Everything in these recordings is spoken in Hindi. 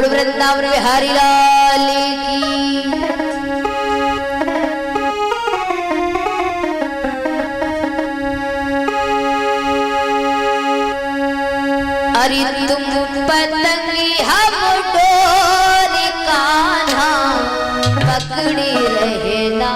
बोल वृंदावन बिहारी लाल की। अरे तुम पतंगी हम डोर कान्हा पकड़ी रहना।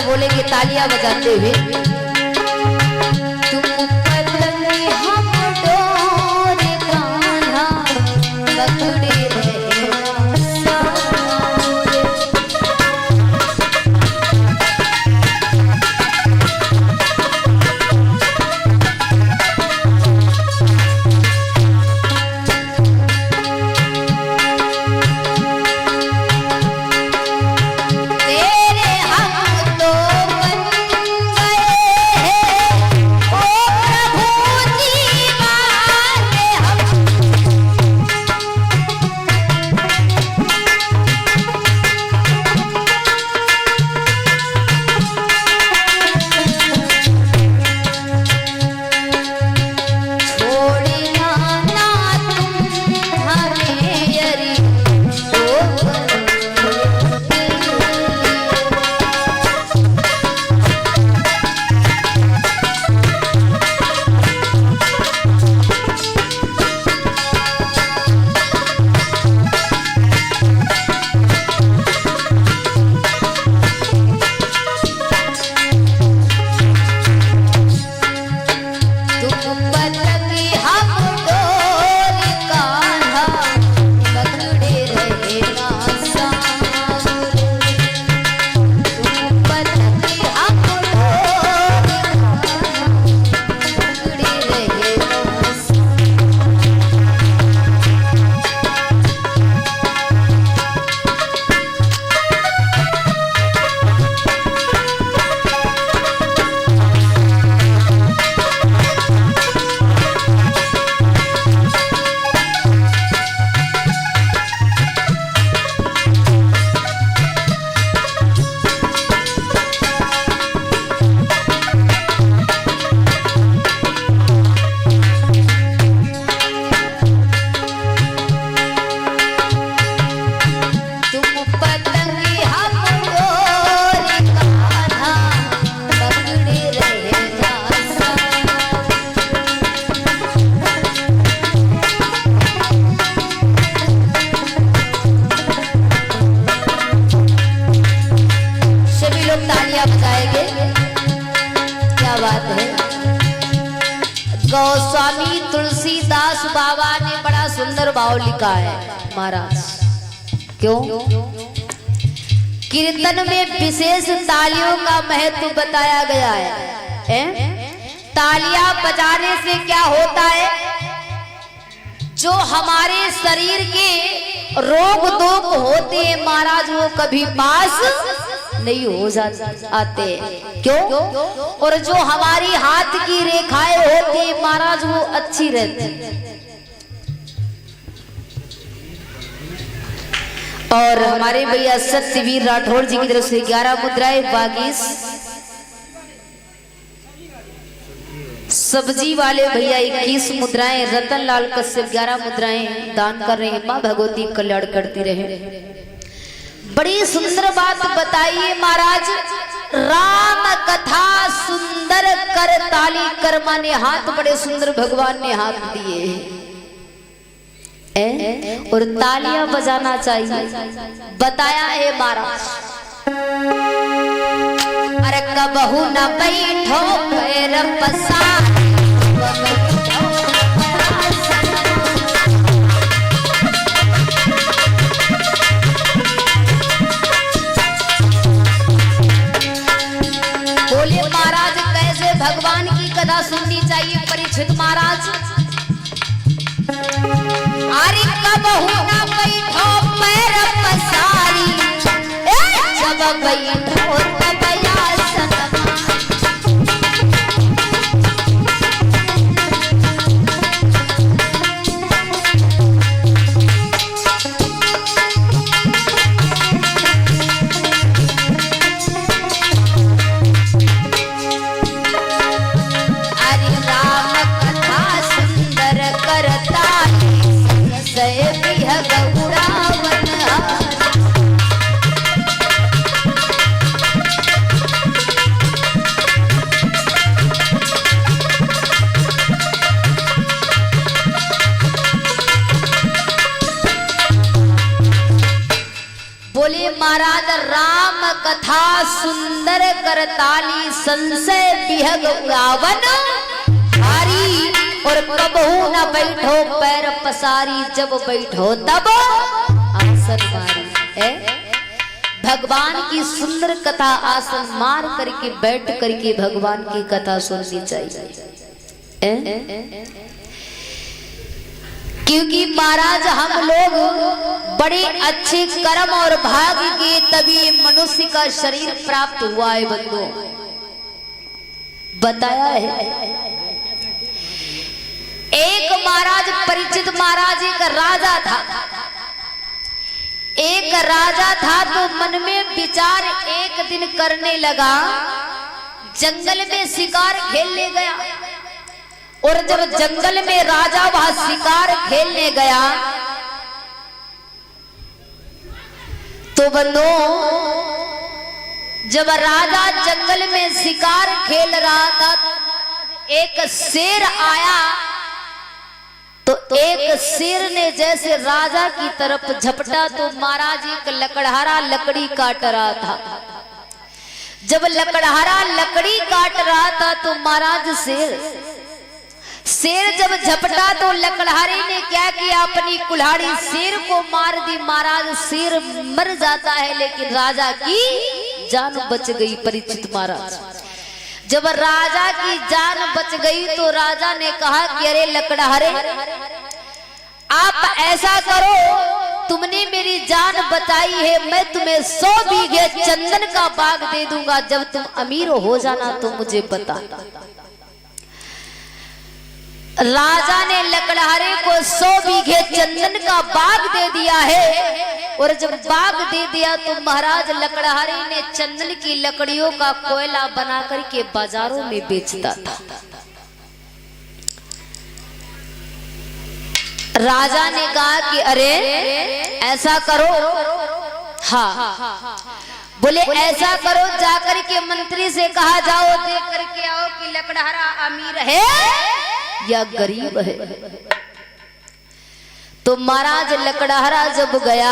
बोलेंगे तालियां बजाते हुए। तुम पतंगी हम डोर कान्हा पकड़े गोस्वामी तुलसीदास बाबा ने बड़ा सुंदर भाव लिखा है महाराज। क्यों? कीर्तन में विशेष तालियों का महत्व बताया गया है। तालियां बजाने से क्या होता है? जो हमारे शरीर के रोग दोग होते हैं महाराज वो कभी पास नहीं हो आते। क्यों? और जो हमारी हाथ की रेखाएं होती है महाराज वो अच्छी रहती। और हमारे भैया सत्यवीर राठौर जी की तरफ से 11 मुद्राएं, बागीस सब्जी वाले भैया 21 मुद्राएं, रतन लाल कश्यप 11 मुद्राएं दान कर रहे हैं। माँ भगवती कल्याण करती रहे। बड़ी सुंदर बात बताइए महाराज। राम कथा सुंदर कर ताली कर, माने हाथ बड़े सुंदर भगवान ने हाथ दिए और तालियां बजाना चाहिए बताया है महाराज। अरे कबहू न बैठो पैर पसार, भगवान की कथा सुननी चाहिए परीक्षित महाराज। अरे कबहू न बैठो पैर पसारी, जब बैठो तब आसन। बोले महाराज राम कथा सुंदर करताली संशय बिहग रावण हारी और कबहू न बैठो पैर पसारी जब बैठो तब आसन मारी। भगवान की सुंदर कथा आसन मार करके बैठ करके भगवान की कथा सुननी चाहिए। क्योंकि महाराज हम लोग बड़े अच्छे कर्म और भाग्य के तभी मनुष्य का शरीर प्राप्त हुआ है। बंधु बताया है एक महाराज परिचित महाराज एक राजा था। एक राजा था तो मन में विचार एक दिन करने लगा, जंगल में शिकार खेलने गया। और जब जंगल में राजा वहां शिकार खेलने गया तो बंधु जब राजा जंगल में शिकार खेल रहा था एक शेर आया तो एक शेर ने जैसे राजा की तरफ झपटा तो महाराज एक लकड़हारा लकड़ी काट रहा था। जब लकड़हारा लकड़ी काट रहा था तो महाराज शेर जब झपटा तो लकड़हारे ने क्या किया, अपनी कुल्हाड़ी शेर को मार दी। महाराज शेर मर जाता है लेकिन राजा की जान बच गई। परिचित महाराज जब राजा की जान बच गई तो राजा ने कहा कि अरे लकड़हारे आप ऐसा करो, तुमने मेरी जान बचाई है, मैं तुम्हें 100 बीघे चंदन का बाग दे दूंगा, जब तुम अमीर हो जाना तो मुझे बता। राजा ने लकड़हारे को 100 बीघे चंदन का बाग दे दिया है। और जब बाग दे दिया तो महाराज लकड़हारे ने चंदन की लकड़ियों का कोयला बना करके बाजारों में बेचता था। राजा ने कहा कि अरे ऐसा करो, हाँ बोले ऐसा करो, जाकर के मंत्री से कहा जाओ देख करके आओ कि लकड़हारा अमीर है या गरीब है। तो महाराज लकड़हारा जब गया,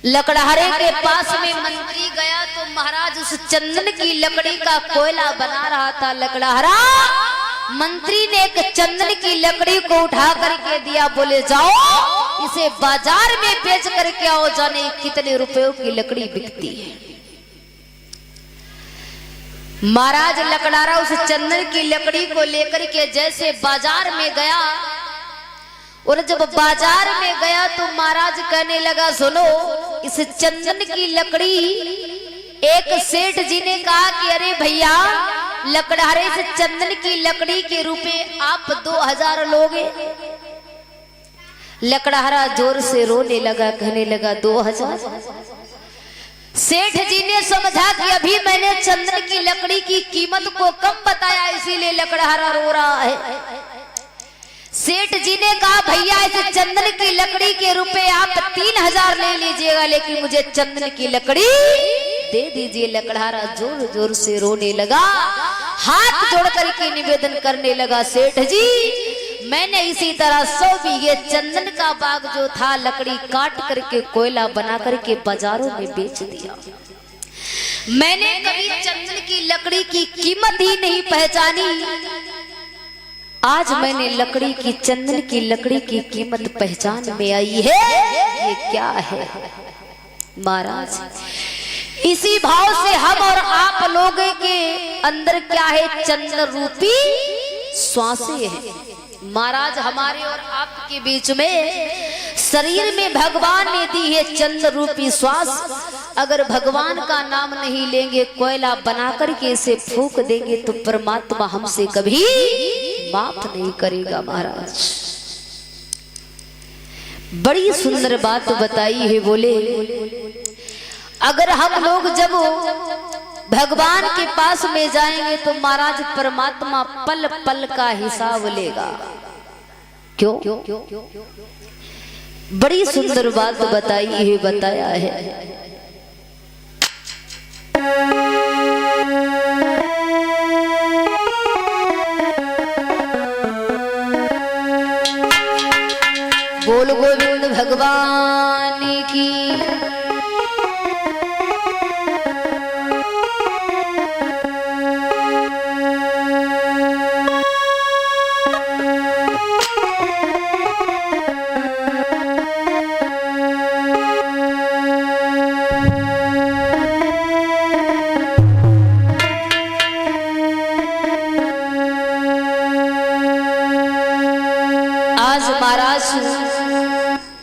लकड़हारे के पास में मंत्री गया तो महाराज उस चंदन की लकड़ी का कोयला बना रहा था। लकड़हारा मंत्री ने एक चंदन की लकड़ी को उठा करके दिया, बोले जाओ इसे बाजार में बेच करके आओ, जाने कितने रुपयों की लकड़ी बिकती है। महाराज लकड़हारा उस चंदन की लकड़ी को लेकर के जैसे बाजार में गया, और जब बाजार में गया तो महाराज कहने लगा सुनो इस चंदन की लकड़ी, एक सेठ जी ने कहा कि अरे भैया लकड़हारे से चंदन की लकड़ी के रुपए आप 2000 लोगे। लकड़हारा जोर से रोने लगा, कहने लगा 2000। सेठ जी ने समझा कि अभी मैंने चंदन की लकड़ी की कीमत को कम बताया इसीलिए लकड़हारा रो रहा है। सेठ जी ने कहा भैया इस चंदन की लकड़ी के रुपए आप 3000 ले लीजिएगा, लेकिन मुझे चंदन की लकड़ी दे दीजिए। लकड़हारा जोर जोर से रोने लगा, हाथ जोड़ करके निवेदन करने लगा, सेठ जी मैंने इसी तरह 100 बीघे चंदन का बाग जो था लकड़ी काट करके कोयला बना करके बाजारों में बेच दिया। मैंने कभी चंदन की लकड़ी की कीमत ही नहीं पहचानी, आज मैंने लकड़ी की चंदन की लकड़ी की कीमत पहचान में आई है। ये क्या है महाराज? इसी भाव से हम और आप लोगों के अंदर क्या है, चंद्र रूपी श्वासें हैं। महाराज हमारे और आपके बीच में शरीर में भगवान ने दी है चंद्र रूपी श्वास। अगर भगवान का नाम नहीं लेंगे, कोयला बना करके इसे फूंक देंगे तो परमात्मा हमसे कभी माफ नहीं करेगा। महाराज बड़ी सुंदर बात बताई है, बोले अगर हम लोग जब भगवान के पास में जाएंगे तो महाराज परमात्मा पल पल का हिसाब लेगा। क्यों? बड़ी सुंदर बात बताई है, बताया है। बोल गोविंद भगवान जमाने की। आज महाराज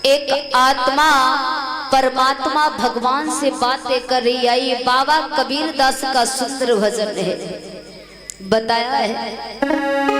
एक आत्मा परमात्मा भगवान से बातें कर रही आई। बाबा कबीर दास का सुंदर भजन है, बताया है